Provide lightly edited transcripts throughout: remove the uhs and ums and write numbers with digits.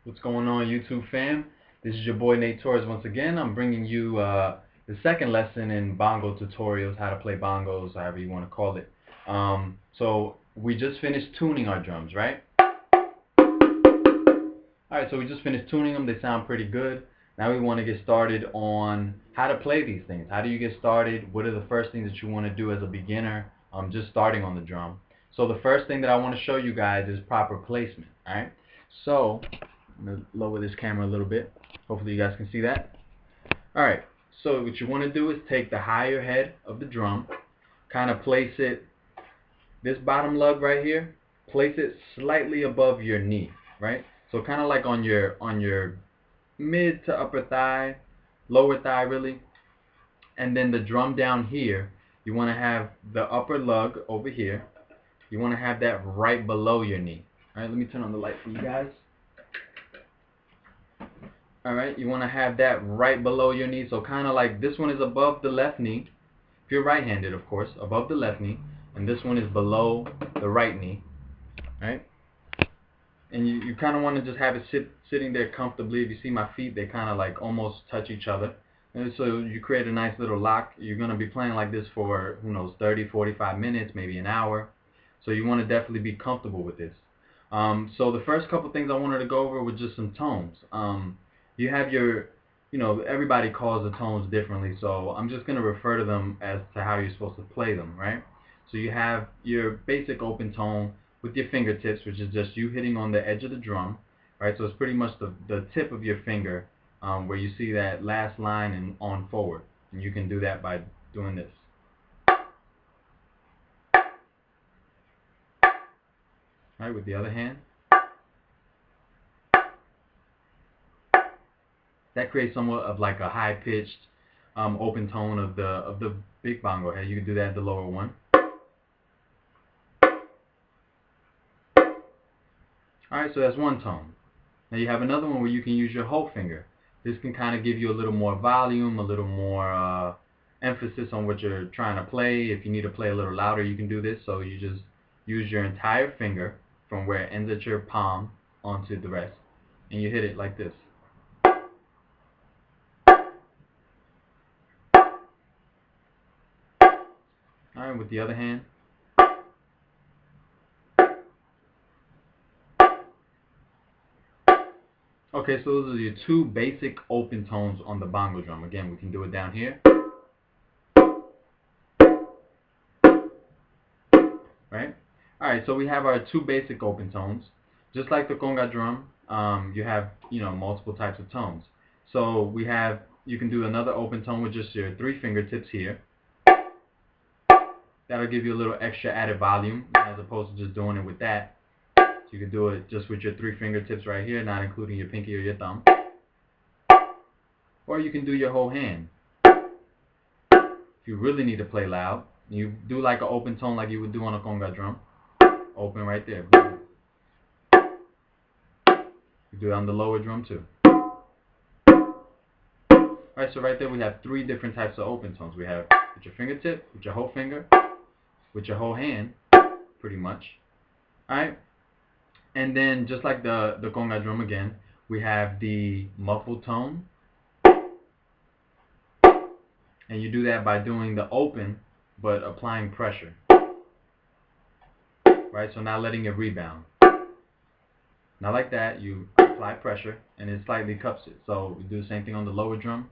What's going on, YouTube fam? This is your boy Nate Torres once again. I'm bringing you the second lesson in Bongo tutorials, how to play bongos, however you want to call it. So we just finished tuning our drums, right? Alright, so we just finished tuning them. They sound pretty good. Now we want to get started on how to play these things. How do you get started? What are the first things that you want to do as a beginner just starting on the drum? So the first thing that I want to show you guys is proper placement. Alright, so I'm going to lower this camera a little bit. Hopefully you guys can see that. Alright, so what you want to do is take the higher head of the drum, kind of place it, this bottom lug right here, place it slightly above your knee, right? So kind of like on your mid to upper thigh, lower thigh really. And then the drum down here, you want to have the upper lug over here. You want to have that right below your knee. Alright, let me turn on the light for you guys. Alright, you want to have that right below your knee. So kind of like this one is above the left knee. If you're right-handed, of course, above the left knee. And this one is below the right knee. Alright? And you kind of want to just have it sitting there comfortably. If you see my feet, they kind of like almost touch each other. And so you create a nice little lock. You're going to be playing like this for, who knows, 30, 45 minutes, maybe an hour. So you want to definitely be comfortable with this. So the first couple things I wanted to go over were just some tones. You have your, everybody calls the tones differently. So I'm just going to refer to them as to how you're supposed to play them, right? So you have your basic open tone with your fingertips, which is just you hitting on the edge of the drum, right? So it's pretty much the tip of your finger where you see that last line and on forward. And you can do that by doing this. Right, with the other hand. That creates somewhat of like a high-pitched open tone of the big bongo head. You can do that at the lower one. Alright, so that's one tone. Now you have another one where you can use your whole finger. This can kind of give you a little more volume, a little more emphasis on what you're trying to play. If you need to play a little louder, you can do this. So you just use your entire finger from where it ends at your palm onto the rest. And you hit it like this. Alright, with the other hand. Okay, so those are your two basic open tones on the bongo drum. Again, we can do it down here. Right? Alright, so we have our two basic open tones. Just like the conga drum, you have, multiple types of tones. So we have, you can do another open tone with just your three fingertips here. That'll give you a little extra added volume as opposed to just doing it with that. So you can do it just with your three fingertips right here, not including your pinky or your thumb. Or you can do your whole hand. If you really need to play loud, you do like an open tone like you would do on a conga drum. Open right there. You do it on the lower drum too. Alright, so right there we have three different types of open tones. We have with your fingertip, with your whole finger, with your whole hand, pretty much. Alright? And then just like the conga drum again, we have the muffled tone. And you do that by doing the open but applying pressure. Right? So not letting it rebound. Now like that, you apply pressure and it slightly cups it. So we do the same thing on the lower drum.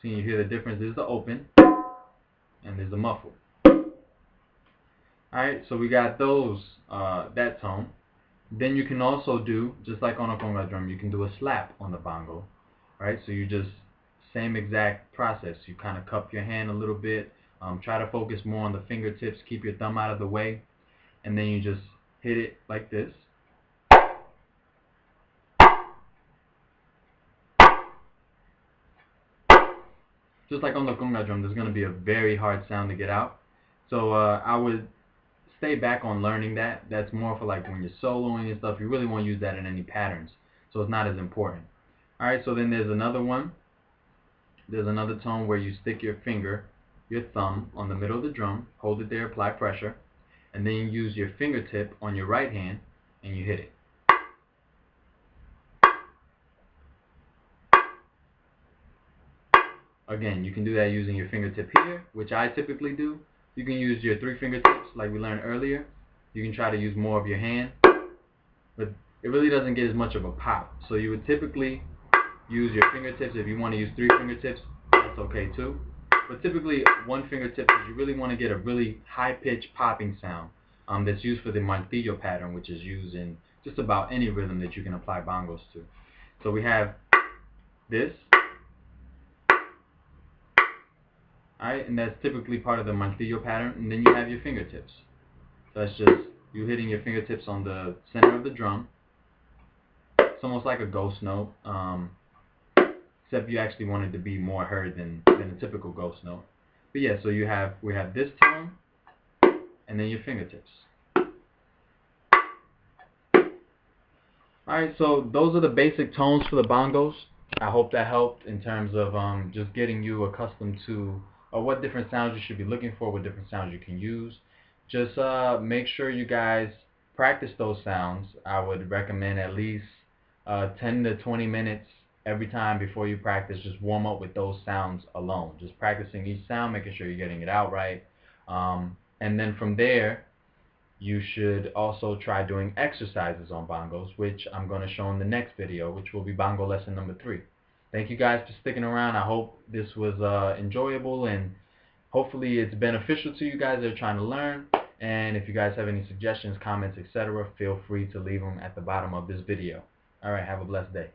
See, you hear the difference. There's the open and there's the muffled. Alright, so we got those, that tone. Then you can also do, just like on a conga drum, you can do a slap on the bongo. Right, so you just, same exact process. You kind of cup your hand a little bit, try to focus more on the fingertips, keep your thumb out of the way, and then you just hit it like this. Just like on the conga drum, there's going to be a very hard sound to get out. So I would stay back on learning that. That's more for like when you're soloing and stuff. You really won't use that in any patterns, so it's not as important. Alright, so then there's another one. There's another tone where you stick your finger, your thumb, on the middle of the drum, hold it there, apply pressure, and then you use your fingertip on your right hand, and you hit it. Again, you can do that using your fingertip here, which I typically do. You can use your 3 fingertips like we learned earlier. You can try to use more of your hand, but it really doesn't get as much of a pop. So you would typically use your fingertips. If you want to use 3 fingertips, that's okay too. But typically 1 fingertip, because you really want to get a really high-pitched popping sound that's used for the martillo pattern, which is used in just about any rhythm that you can apply bongos to. So we have this, alright, and that's typically part of the martillo pattern, and then you have your fingertips. So that's just you hitting your fingertips on the center of the drum. It's almost like a ghost note, except you actually want it to be more heard than a typical ghost note. But yeah, so we have this tone, and then your fingertips. Alright, so those are the basic tones for the bongos. I hope that helped in terms of just getting you accustomed to what different sounds you should be looking for, what different sounds you can use. Just make sure you guys practice those sounds. I would recommend at least 10 to 20 minutes every time before you practice. Just warm up with those sounds alone. Just practicing each sound, making sure you're getting it out right. And then from there, you should also try doing exercises on bongos, which I'm going to show in the next video, which will be bongo lesson number 3. Thank you guys for sticking around. I hope this was enjoyable, and hopefully it's beneficial to you guys that are trying to learn. And if you guys have any suggestions, comments, etc., feel free to leave them at the bottom of this video. Alright, have a blessed day.